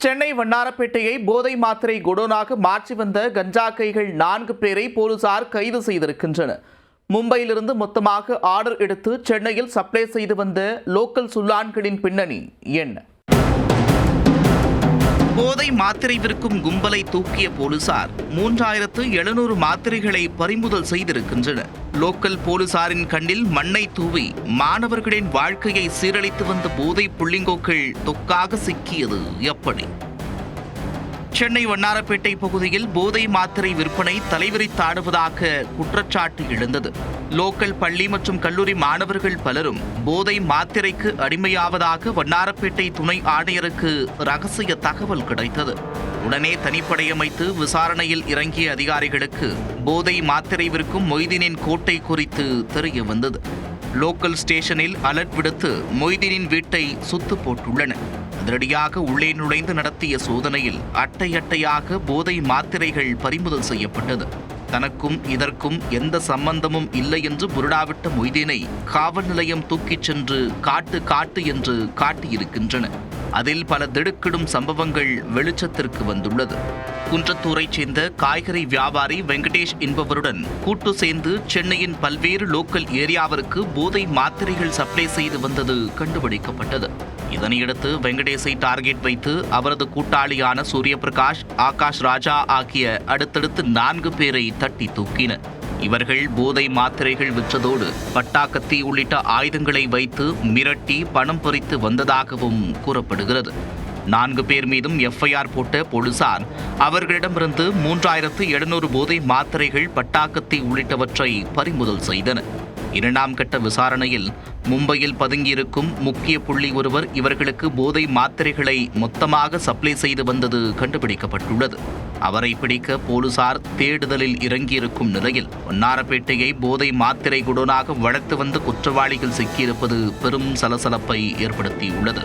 சென்னை வண்ணாரப்பேட்டையை போதை மாத்திரை குடோனாக மாற்றி வந்த கஞ்சா கைகள் 4 பேரை போலீசார் கைது செய்திருக்கின்றனர். மும்பையிலிருந்து மொத்தமாக ஆர்டர் எடுத்து சென்னையில் சப்ளை செய்து வந்த லோக்கல் சுல்லான்களின் பின்னணி என்ன? போதை மாத்திரை விற்கும் கும்பலை தூக்கிய போலீசார் 3700 மாத்திரைகளை பறிமுதல் செய்திருக்கின்றனர். லோக்கல் போலீசாரின் கண்ணில் மண்ணை தூவி மாணவர்களின் வாழ்க்கையை சீரழித்து வந்த போதை புள்ளிங்கோக்கள் தொக்காக சிக்கியது எப்படி? சென்னை வண்ணாரப்பேட்டை பகுதியில் போதை மாத்திரை விற்பனை தலைவிரித்தாடுவதாக குற்றச்சாட்டு எழுந்தது. லோக்கல் பள்ளி மற்றும் கல்லூரி மாணவர்கள் பலரும் போதை மாத்திரைக்கு அடிமையாவதாக வண்ணாரப்பேட்டை துணை ஆணையருக்கு ரகசிய தகவல் கிடைத்தது. உடனே தனிப்படை அமைத்து விசாரணையில் இறங்கிய அதிகாரிகளுக்கு போதை மாத்திரை விற்கும் மொய்தீனின் கோட்டை குறித்து தெரிய வந்தது. லோக்கல் ஸ்டேஷனில் அலர்ட் விடுத்து மொய்தீனின் வீட்டை சுத்து போட்டுள்ளனர். அதிரடியாக உள்ளே நுழைந்து நடத்திய சோதனையில் அட்டை அட்டையாக போதை மாத்திரைகள் பறிமுதல் செய்யப்பட்டது. தனக்கும் இதற்கும் எந்த சம்பந்தமும் இல்லை என்று புருடாவிட்ட மொய்தீனை காவல் நிலையம் தூக்கிச் சென்று காட்டு என்று காட்டியிருக்கின்றன. அதில் பல திடுக்கிடும் சம்பவங்கள் வெளிச்சத்திற்கு வந்துள்ளது. குன்றத்தூரைச் சேர்ந்த காய்கறி வியாபாரி வெங்கடேஷ் என்பவருடன் கூட்டு சேர்ந்து சென்னையின் பல்வேறு லோக்கல் ஏரியாவிற்கு போதை மாத்திரைகள் சப்ளை செய்து வந்தது கண்டுபிடிக்கப்பட்டது. இதனையடுத்து வெங்கடேஷை டார்கெட் வைத்து அவரது கூட்டாளியான சூரியபிரகாஷ், ஆகாஷ் ராஜா ஆகிய அடுத்தடுத்து 4 பேரை தட்டி தூக்கினர். இவர்கள் போதை மாத்திரைகள் விற்றதோடு பட்டாக்கத்தி உள்ளிட்ட ஆயுதங்களை வைத்து மிரட்டி பணம் பறித்து வந்ததாகவும் கூறப்படுகிறது. 4 பேர் மீதும் எஃப்ஐஆர் போட்ட போலீசார் அவர்களிடமிருந்து 3700 போதை மாத்திரைகள், பட்டாக்கத்தி உள்ளிட்டவற்றை பறிமுதல் செய்தனர். 2ஆம் கட்ட விசாரணையில் மும்பையில் பதுங்கியிருக்கும் முக்கிய புள்ளி ஒருவர் இவர்களுக்கு போதை மாத்திரைகளை மொத்தமாக சப்ளை செய்து வந்தது கண்டுபிடிக்கப்பட்டுள்ளது. அவரை பிடிக்க போலீசார் தேடுதலில் இறங்கியிருக்கும் நிலையில் வண்ணாரப்பேட்டையை போதை மாத்திரை குடோனாக வளர்த்து வந்த குற்றவாளிகள் சிக்கியிருப்பது பெரும் சலசலப்பை ஏற்படுத்தியுள்ளது.